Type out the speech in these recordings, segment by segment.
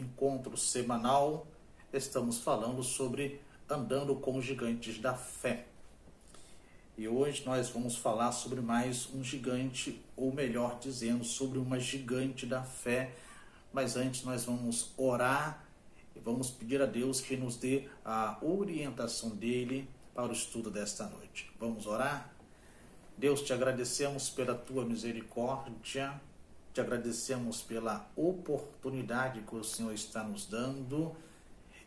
encontro semanal, estamos falando sobre andando com os gigantes da fé. E hoje nós vamos falar sobre mais um gigante, ou melhor dizendo, sobre uma gigante da fé. Mas antes nós vamos orar e vamos pedir a Deus que nos dê a orientação dele para o estudo desta noite. Vamos orar? Deus, te agradecemos pela tua misericórdia, te agradecemos pela oportunidade que o Senhor está nos dando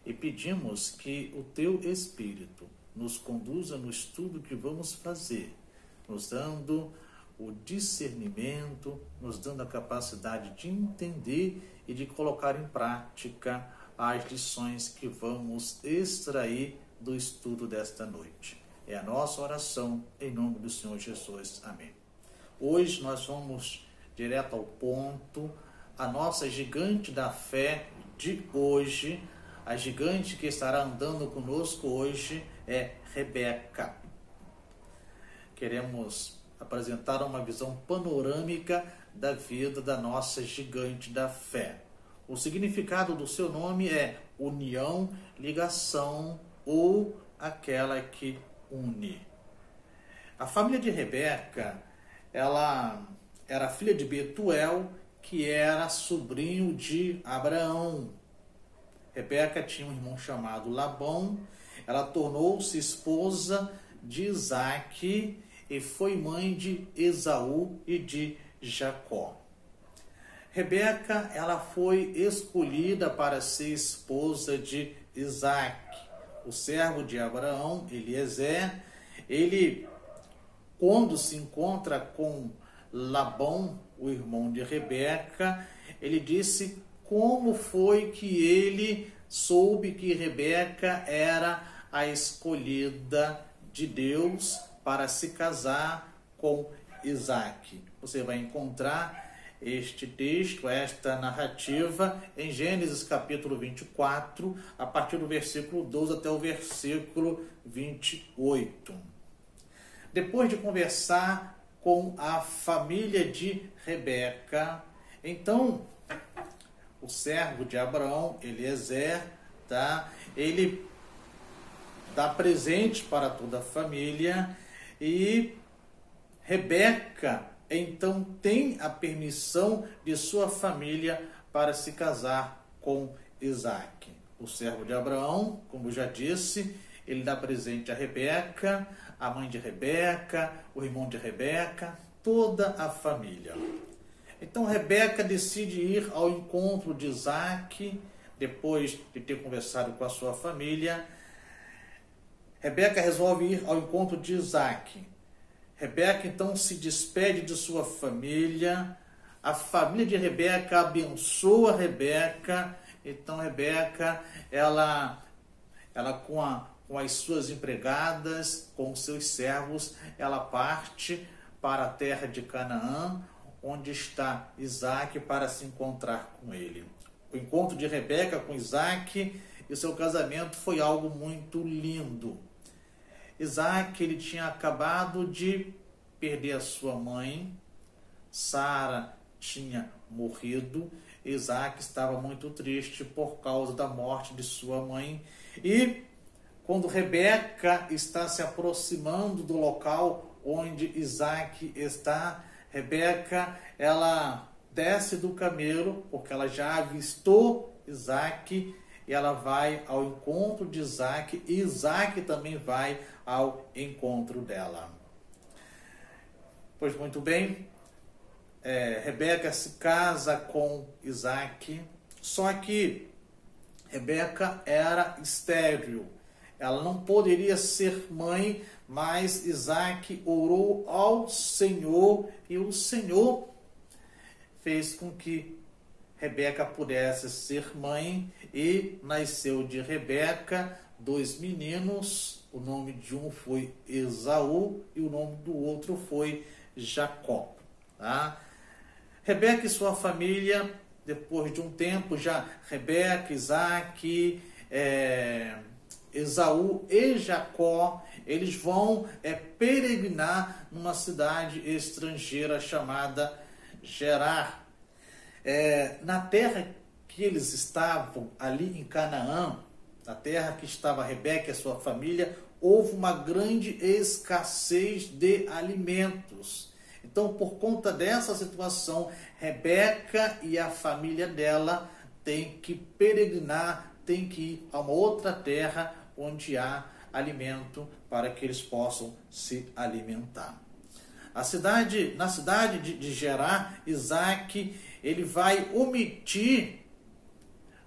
e pedimos que o teu Espírito nos conduza no estudo que vamos fazer, nos dando o discernimento, nos dando a capacidade de entender e de colocar em prática as lições que vamos extrair do estudo desta noite. É a nossa oração em nome do Senhor Jesus. Amém. Hoje nós vamos direto ao ponto. A nossa gigante da fé de hoje, a gigante que estará andando conosco hoje é Rebeca. Queremos apresentar uma visão panorâmica da vida da nossa gigante da fé. O significado do seu nome é união, ligação ou aquela que une. A família de Rebeca, ela era filha de Betuel, que era sobrinho de Abraão. Rebeca tinha um irmão chamado Labão. Ela tornou-se esposa de Isaque e foi mãe de Esaú e de Jacó. Rebeca, ela foi escolhida para ser esposa de Isaque. O servo de Abraão, Eliezer, ele, quando se encontra com Labão, o irmão de Rebeca, ele disse como foi que ele soube que Rebeca era a escolhida de Deus para se casar com Isaque. Você vai encontrar este texto, esta narrativa, em Gênesis capítulo 24, a partir do versículo 12 até o versículo 28. Depois de conversar com a família de Rebeca, então o servo de Abraão, Eliezer, ele dá presente para toda a família e Rebeca então tem a permissão de sua família para se casar com Isaque. O servo de Abraão, como já disse, ele dá presente a Rebeca, a mãe de Rebeca, o irmão de Rebeca, toda a família. Então Rebeca decide ir ao encontro de Isaque, depois de ter conversado com a sua família. Rebeca resolve ir ao encontro de Isaque. Rebeca então se despede de sua família, a família de Rebeca abençoa Rebeca, então Rebeca, ela com as suas empregadas, com os seus servos, ela parte para a terra de Canaã, onde está Isaque, para se encontrar com ele. O encontro de Rebeca com Isaque e o seu casamento foi algo muito lindo. Isaque, ele tinha acabado de perder a sua mãe, Sara tinha morrido, Isaque estava muito triste por causa da morte de sua mãe. E quando Rebeca está se aproximando do local onde Isaque está, Rebeca, ela desce do camelo, porque ela já avistou Isaque, e ela vai ao encontro de Isaque, e Isaque também vai ao encontro dela. Pois muito bem, Rebeca se casa com Isaque, só que Rebeca era estéril, ela não poderia ser mãe, mas Isaque orou ao Senhor e o Senhor fez com que Rebeca pudesse ser mãe e nasceu de Rebeca 2 meninos. O nome de um foi Esaú e o nome do outro foi Jacó. Tá? Rebeca e sua família, depois de um tempo, já Rebeca, Isaque, Esaú e Jacó, eles vão peregrinar numa cidade estrangeira chamada Gerar. Na terra que eles estavam ali em Canaã, na terra que estava Rebeca e a sua família, houve uma grande escassez de alimentos. Então, por conta dessa situação, Rebeca e a família dela têm que peregrinar, têm que ir a uma outra terra onde há alimento para que eles possam se alimentar. Na cidade de Gerar, Isaac, ele vai omitir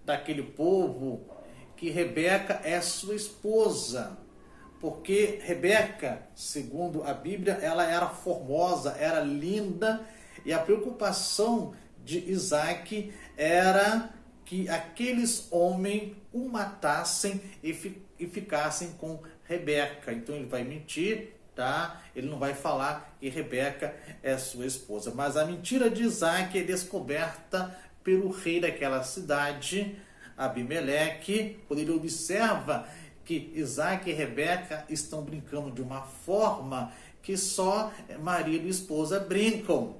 daquele povo que Rebeca é sua esposa, porque Rebeca, segundo a Bíblia, ela era formosa, era linda, e a preocupação de Isaac era que aqueles homens o matassem e ficassem com Rebeca. Então ele vai mentir, tá? Ele não vai falar que Rebeca é sua esposa. Mas a mentira de Isaac é descoberta pelo rei daquela cidade, Abimeleque, quando ele observa que Isaac e Rebeca estão brincando de uma forma que só marido e esposa brincam.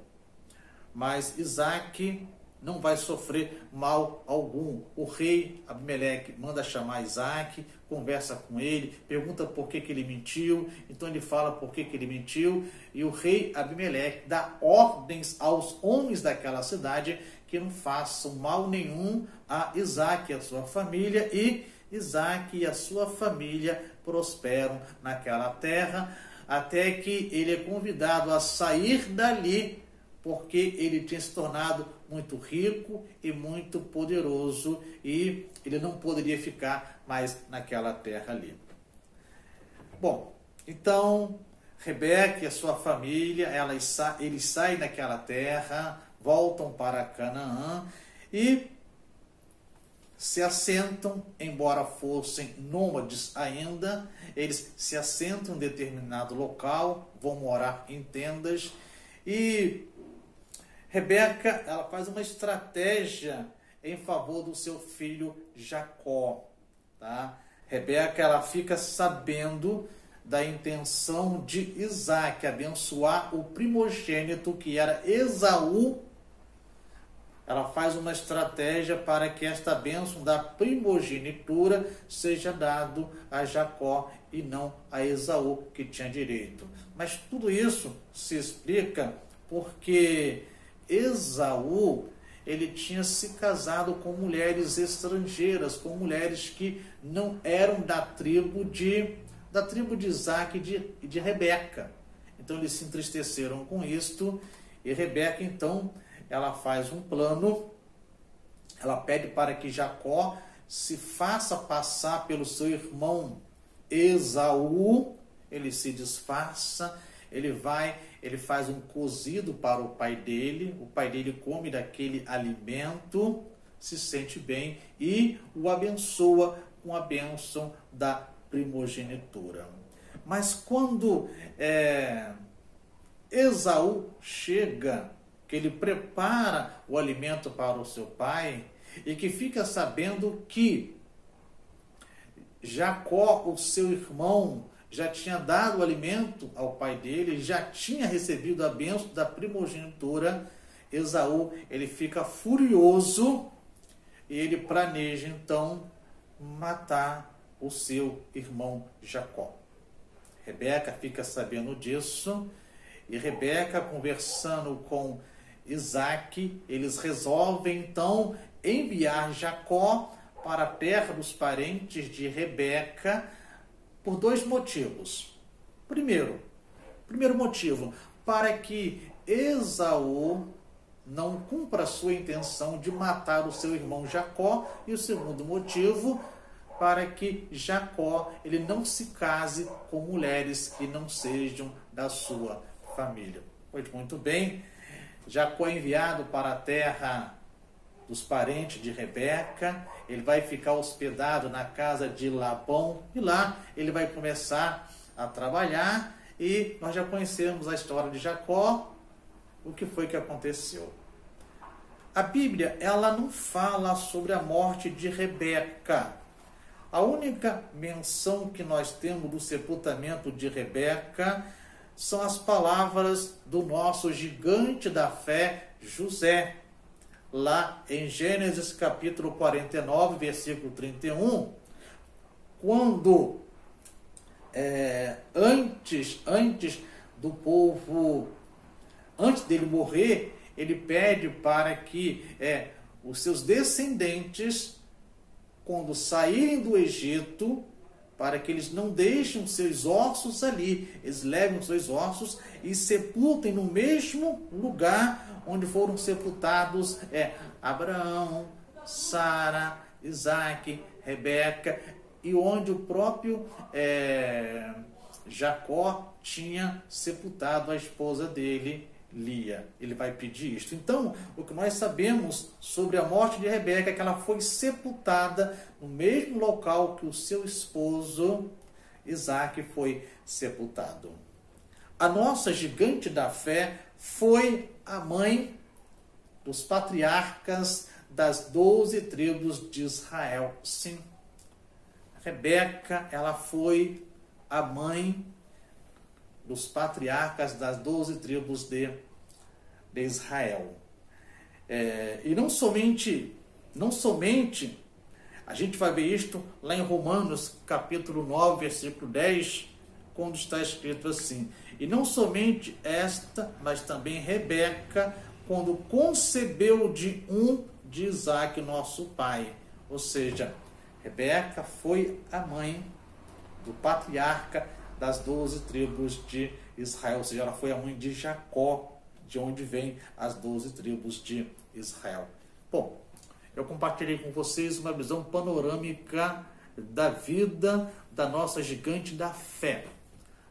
Mas Isaac não vai sofrer mal algum. O rei Abimeleque manda chamar Isaac, conversa com ele, pergunta por que ele mentiu, então ele fala por que ele mentiu, e o rei Abimeleque dá ordens aos homens daquela cidade que não façam mal nenhum a Isaac e a sua família, e Isaac e a sua família prosperam naquela terra, até que ele é convidado a sair dali, porque ele tinha se tornado muito rico e muito poderoso, e ele não poderia ficar mais naquela terra ali. Bom, então Rebeca e a sua família, eles saem daquela terra, voltam para Canaã e se assentam, embora fossem nômades ainda, eles se assentam em determinado local, vão morar em tendas, e Rebeca, ela faz uma estratégia em favor do seu filho Jacó, tá? Rebeca, ela fica sabendo da intenção de Isaac abençoar o primogênito, que era Esaú. Ela faz uma estratégia para que esta bênção da primogenitura seja dado a Jacó e não a Esaú, que tinha direito. Mas tudo isso se explica porque Esaú, ele tinha se casado com mulheres estrangeiras, com mulheres que não eram da tribo de Isaac e de Rebeca. Então eles se entristeceram com isto, e Rebeca, então, ela faz um plano, ela pede para que Jacó se faça passar pelo seu irmão Esaú, ele se disfarça, ele faz um cozido para o pai dele come daquele alimento, se sente bem e o abençoa com a bênção da primogenitura. Mas quando Esaú chega, que ele prepara o alimento para o seu pai, e que fica sabendo que Jacó, o seu irmão, já tinha dado o alimento ao pai dele, já tinha recebido a bênção da primogenitura, Esaú, ele fica furioso e ele planeja então matar o seu irmão Jacó. Rebeca fica sabendo disso, e Rebeca, conversando com Isaac, eles resolvem então enviar Jacó para a terra dos parentes de Rebeca por dois motivos. Primeiro motivo, para que Esaú não cumpra a sua intenção de matar o seu irmão Jacó, e o segundo motivo, para que Jacó ele não se case com mulheres que não sejam da sua família. Pois muito bem, Jacó é enviado para a terra dos parentes de Rebeca, ele vai ficar hospedado na casa de Labão, e lá ele vai começar a trabalhar, e nós já conhecemos a história de Jacó, o que foi que aconteceu. A Bíblia, ela não fala sobre a morte de Rebeca. A única menção que nós temos do sepultamento de Rebeca são as palavras do nosso gigante da fé, José. lá em Gênesis capítulo 49, versículo 31, quando antes do povo, antes dele morrer, ele pede para que os seus descendentes, quando saírem do Egito, para que eles não deixem os seus ossos ali, eles levem os seus ossos e sepultem no mesmo lugar onde foram sepultados Abraão, Sara, Isaac, Rebeca, e onde o próprio Jacó tinha sepultado a esposa dele, Lia. Ele vai pedir isto. Então, o que nós sabemos sobre a morte de Rebeca é que ela foi sepultada no mesmo local que o seu esposo Isaac foi sepultado. A nossa gigante da fé foi a mãe dos patriarcas das 12 tribos de Israel. Sim, Rebeca, ela foi a mãe dos patriarcas das 12 tribos de Israel. E não somente, a gente vai ver isto lá em Romanos, capítulo 9, versículo 10, quando está escrito assim: e não somente esta, mas também Rebeca, quando concebeu de Isaac, nosso pai. Ou seja, Rebeca foi a mãe do patriarca das 12 tribos de Israel, ou seja, ela foi a mãe de Jacó, de onde vem as 12 tribos de Israel. Bom, eu compartilhei com vocês uma visão panorâmica da vida da nossa gigante da fé,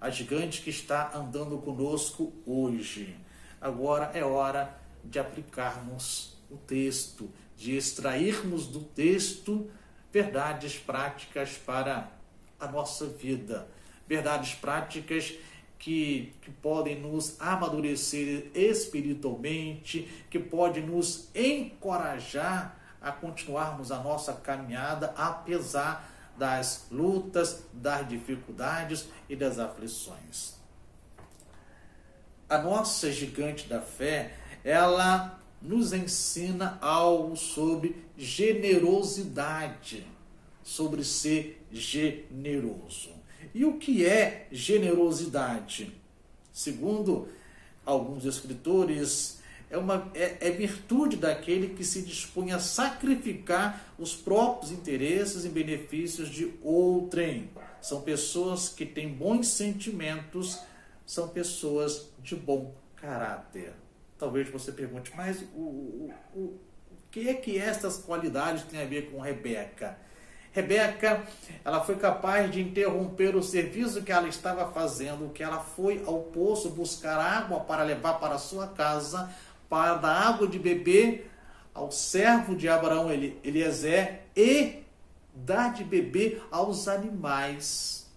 a gigante que está andando conosco hoje. Agora é hora de aplicarmos o texto, de extrairmos do texto verdades práticas para a nossa vida. Verdades práticas que podem nos amadurecer espiritualmente, que podem nos encorajar a continuarmos a nossa caminhada, apesar das lutas, das dificuldades e das aflições. A nossa gigante da fé, ela nos ensina algo sobre generosidade, sobre ser generoso. E o que é generosidade? Segundo alguns escritores, é virtude daquele que se dispõe a sacrificar os próprios interesses em benefícios de outrem. São pessoas que têm bons sentimentos, são pessoas de bom caráter. Talvez você pergunte, mas o que é que estas qualidades têm a ver com Rebeca? Rebeca, ela foi capaz de interromper o serviço que ela estava fazendo, que ela foi ao poço buscar água para levar para a sua casa, para dar água de beber ao servo de Abraão, Eliezer, e dar de beber aos animais,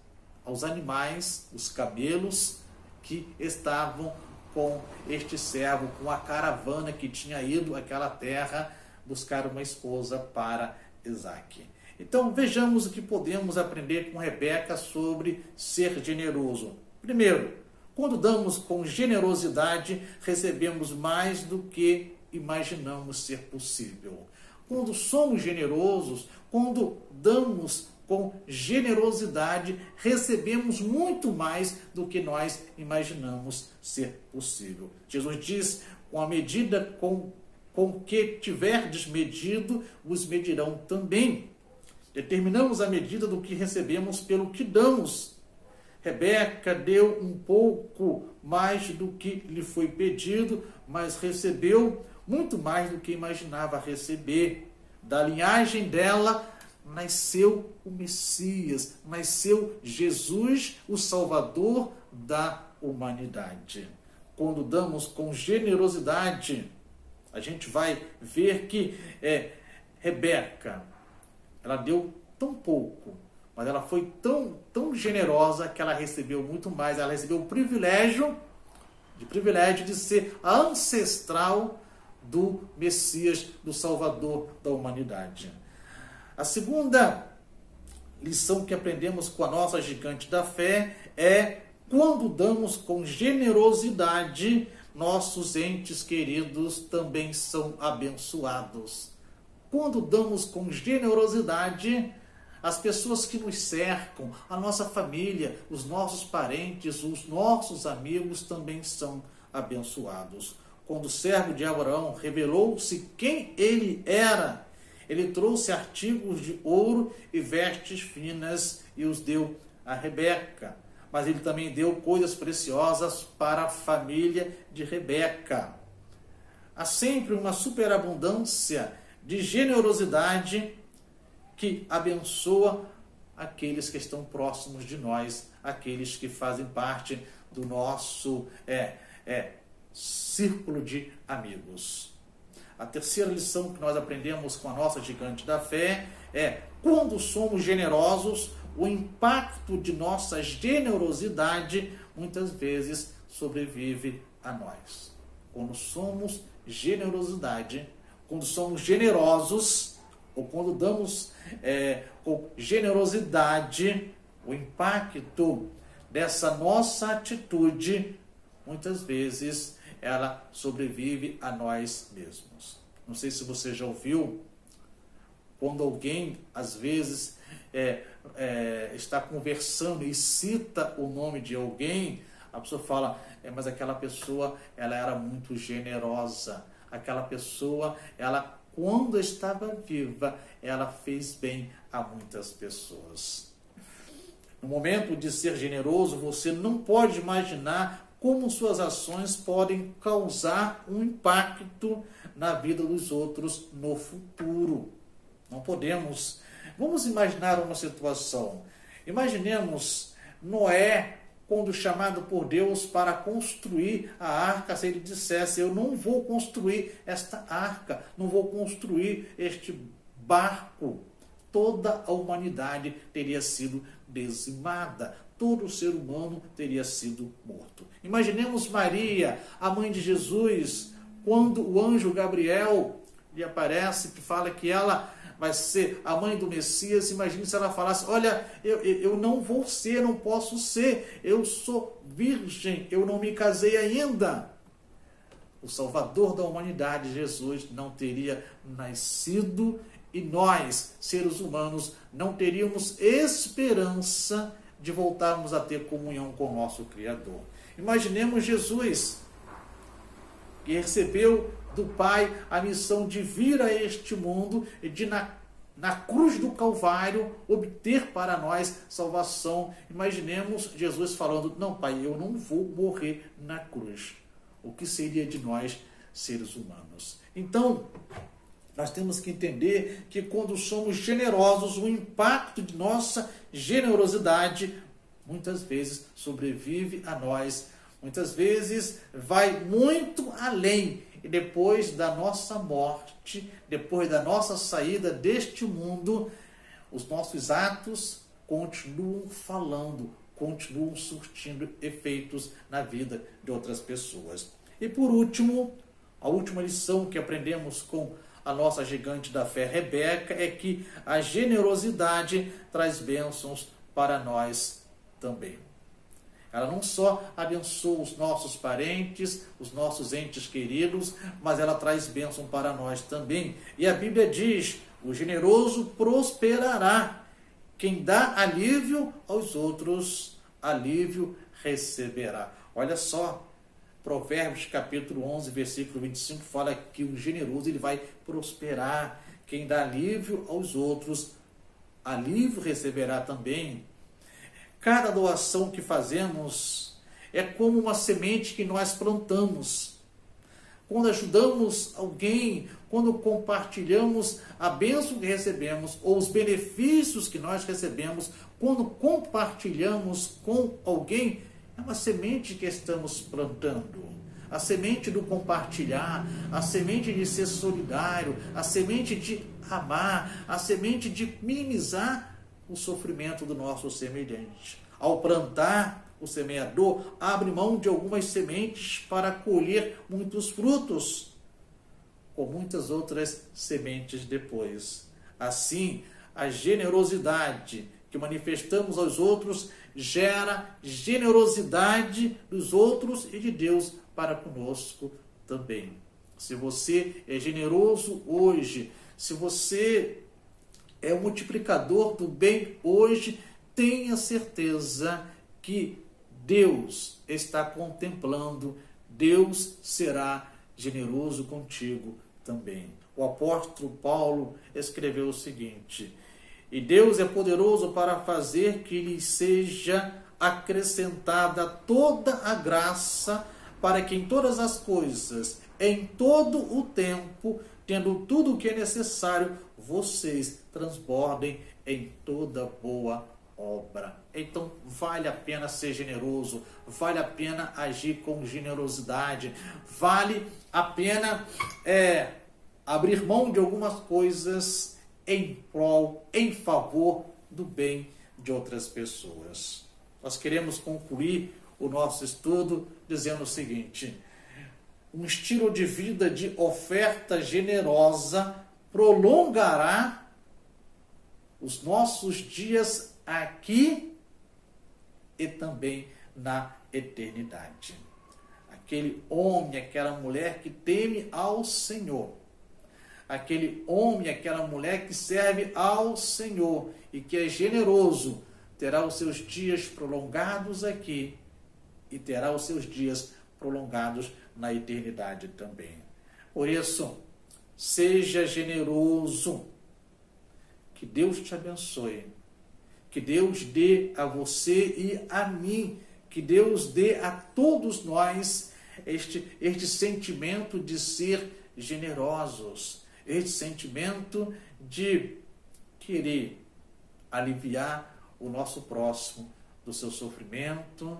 os camelos que estavam com este servo, com a caravana que tinha ido àquela terra buscar uma esposa para Isaac. Então vejamos o que podemos aprender com Rebeca sobre ser generoso. Primeiro, quando damos com generosidade, recebemos mais do que imaginamos ser possível. Quando somos generosos, quando damos com generosidade, recebemos muito mais do que nós imaginamos ser possível. Jesus diz, com a medida com que tiverdes medido, vos medirão também. Determinamos a medida do que recebemos pelo que damos. Rebeca deu um pouco mais do que lhe foi pedido, mas recebeu muito mais do que imaginava receber. Da linhagem dela nasceu o Messias, nasceu Jesus, o Salvador da humanidade. Quando damos com generosidade, a gente vai ver que Rebeca, ela deu tão pouco, mas ela foi tão generosa que ela recebeu muito mais. Ela recebeu o privilégio de ser a ancestral do Messias, do Salvador da humanidade. A segunda lição que aprendemos com a nossa gigante da fé é: quando damos com generosidade, nossos entes queridos também são abençoados. Quando damos com generosidade, as pessoas que nos cercam, a nossa família, os nossos parentes, os nossos amigos também são abençoados. Quando o servo de Abraão revelou-se quem ele era, ele trouxe artigos de ouro e vestes finas e os deu a Rebeca. Mas ele também deu coisas preciosas para a família de Rebeca. Há sempre uma superabundância de generosidade que abençoa aqueles que estão próximos de nós, aqueles que fazem parte do nosso círculo de amigos. A terceira lição que nós aprendemos com a nossa gigante da fé é: quando somos generosos, o impacto de nossa generosidade muitas vezes sobrevive a nós. Quando somos quando somos generosos, ou quando damos com generosidade, o impacto dessa nossa atitude, muitas vezes, ela sobrevive a nós mesmos. Não sei se você já ouviu, quando alguém, às vezes, está conversando e cita o nome de alguém, a pessoa fala, mas aquela pessoa, ela era muito generosa. Aquela pessoa, ela, quando estava viva, ela fez bem a muitas pessoas. No momento de ser generoso, você não pode imaginar como suas ações podem causar um impacto na vida dos outros no futuro. Não podemos. Vamos imaginar uma situação. Imaginemos Noé, quando chamado por Deus para construir a arca, se ele dissesse: eu não vou construir esta arca, não vou construir este barco, toda a humanidade teria sido dizimada, todo ser humano teria sido morto. Imaginemos Maria, a mãe de Jesus, quando o anjo Gabriel lhe aparece, que fala que ela vai ser a mãe do Messias. Imagine se ela falasse: olha, eu não vou ser, não posso ser, eu sou virgem, eu não me casei ainda. O Salvador da humanidade, Jesus, não teria nascido e nós, seres humanos, não teríamos esperança de voltarmos a ter comunhão com o nosso Criador. Imaginemos Jesus, que recebeu do Pai a missão de vir a este mundo e de na cruz do Calvário obter para nós salvação. Imaginemos Jesus falando: não, Pai, eu não vou morrer na cruz. O que seria de nós, seres humanos? Então, nós temos que entender que quando somos generosos, o impacto de nossa generosidade muitas vezes sobrevive a nós, muitas vezes vai muito além. E depois da nossa morte, depois da nossa saída deste mundo, os nossos atos continuam falando, continuam surtindo efeitos na vida de outras pessoas. E por último, a última lição que aprendemos com a nossa gigante da fé, Rebeca, é que a generosidade traz bênçãos para nós também. Ela não só abençoa os nossos parentes, os nossos entes queridos, mas ela traz bênção para nós também. E a Bíblia diz: o generoso prosperará. Quem dá alívio aos outros, alívio receberá. Olha só, Provérbios capítulo 11, versículo 25, fala que o generoso ele vai prosperar. Quem dá alívio aos outros, alívio receberá também. Cada doação que fazemos é como uma semente que nós plantamos. Quando ajudamos alguém, quando compartilhamos a bênção que recebemos ou os benefícios que nós recebemos, quando compartilhamos com alguém, é uma semente que estamos plantando. A semente do compartilhar, a semente de ser solidário, a semente de amar, a semente de minimizar o sofrimento do nosso semelhante. Ao plantar, o semeador abre mão de algumas sementes para colher muitos frutos, com muitas outras sementes depois. Assim, a generosidade que manifestamos aos outros gera generosidade dos outros e de Deus para conosco também. Se você é generoso hoje, se você é o multiplicador do bem hoje, tenha certeza que Deus está contemplando, Deus será generoso contigo também. O apóstolo Paulo escreveu o seguinte: e Deus é poderoso para fazer que lhe seja acrescentada toda a graça, para que em todas as coisas, em todo o tempo, tendo tudo o que é necessário, vocês transbordem em toda boa obra. Então vale a pena ser generoso, vale a pena agir com generosidade, vale a pena abrir mão de algumas coisas em prol, em favor do bem de outras pessoas. Nós queremos concluir o nosso estudo dizendo o seguinte: um estilo de vida de oferta generosa prolongará os nossos dias aqui e também na eternidade. Aquele homem, aquela mulher que teme ao Senhor, aquele homem, aquela mulher que serve ao Senhor e que é generoso, terá os seus dias prolongados aqui e terá os seus dias prolongados na eternidade também. Por isso, seja generoso. Que Deus te abençoe. Que Deus dê a você e a mim, que Deus dê a todos nós este sentimento de ser generosos, este sentimento de querer aliviar o nosso próximo do seu sofrimento,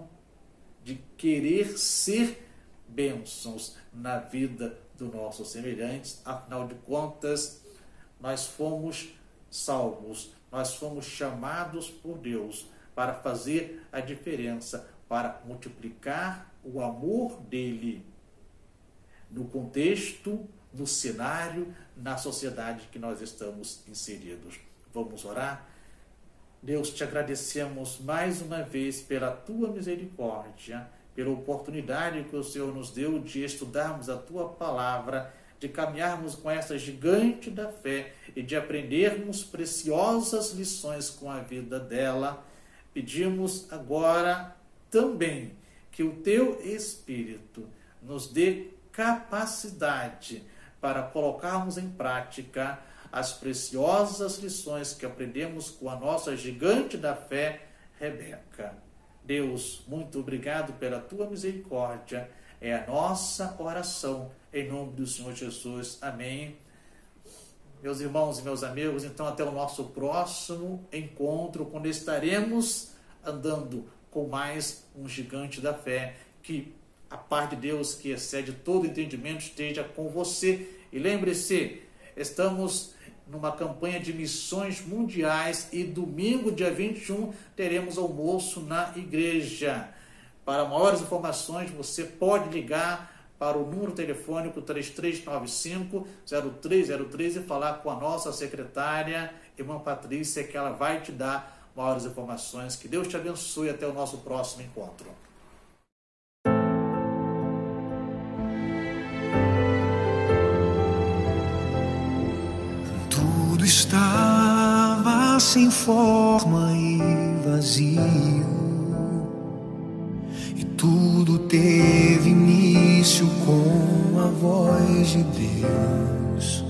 de querer ser bênçãos na vida dos nossos semelhantes. Afinal de contas, nós fomos salvos, nós fomos chamados por Deus para fazer a diferença, para multiplicar o amor dele no contexto, no cenário, na sociedade que nós estamos inseridos. Vamos orar? Deus, te agradecemos mais uma vez pela tua misericórdia, pela oportunidade que o Senhor nos deu de estudarmos a tua palavra, de caminharmos com essa gigante da fé e de aprendermos preciosas lições com a vida dela. Pedimos agora também que o teu Espírito nos dê capacidade para colocarmos em prática as preciosas lições que aprendemos com a nossa gigante da fé, Rebeca. Deus, muito obrigado pela tua misericórdia. É a nossa oração, em nome do Senhor Jesus. Amém. Meus irmãos e meus amigos, então até o nosso próximo encontro, quando estaremos andando com mais um gigante da fé. Que a paz de Deus, que excede todo entendimento, esteja com você. E lembre-se, estamos numa campanha de missões mundiais e domingo, dia 21, teremos almoço na igreja. Para maiores informações, você pode ligar para o número telefônico 3395-0303 e falar com a nossa secretária, irmã Patrícia, que ela vai te dar maiores informações. Que Deus te abençoe. Até o nosso próximo encontro. Tudo estava sem forma e vazio, e tudo teve início com a voz de Deus,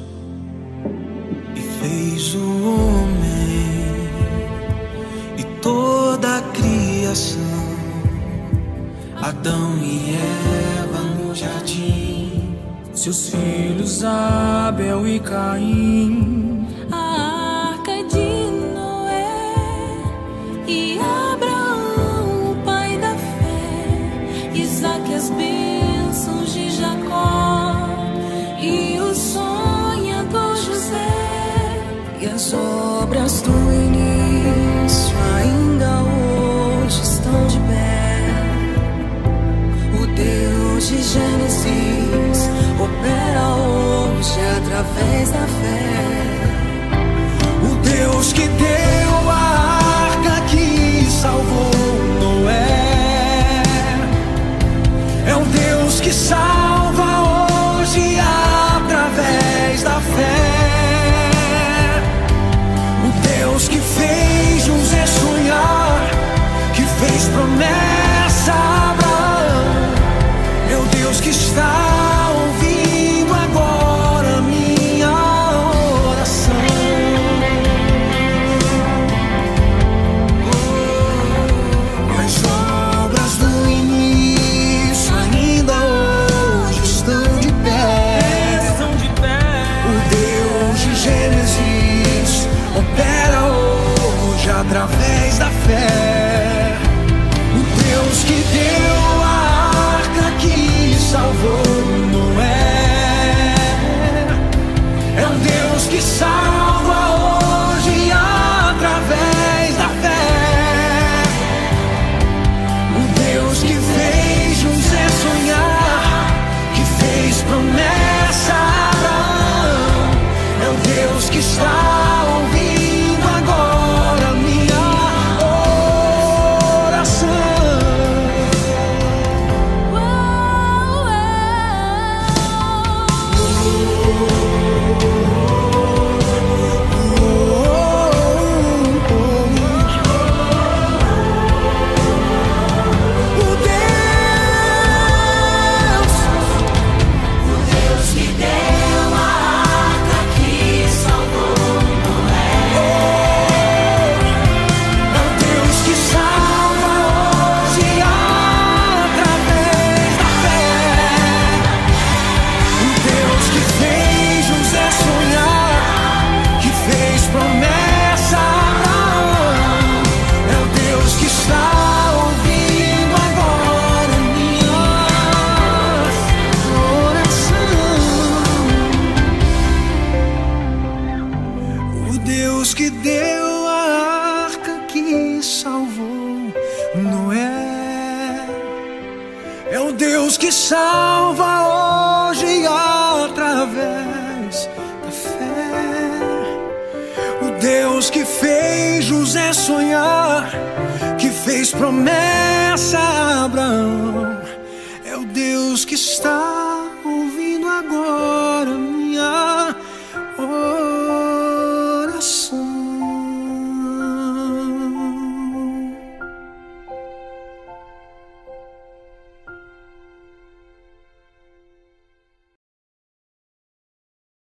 e fez o homem e toda a criação, Adão e Eva no jardim, seus filhos Abel e Caim, a arca de Noé e Abraão, o pai da fé, Isaque, as bênçãos de Jacó e o sonhador José, e as obras do início ainda hoje estão de pé. O Deus de Gênesis opera hoje através da fé. O Deus que deu a arca que salvou Noé é o Deus que através da fé. O Deus que deu a arca que salvou Noé é um Deus que salva hoje através da fé. O Deus que fez José sonhar, que fez promessa a Abraão, é o Deus que está ouvindo agora minha oração. Deus que deu a arca que salvou Noé é o Deus que salva hoje através da fé. O Deus que fez José sonhar, que fez promessa a Abraão, é o Deus que está ouvindo agora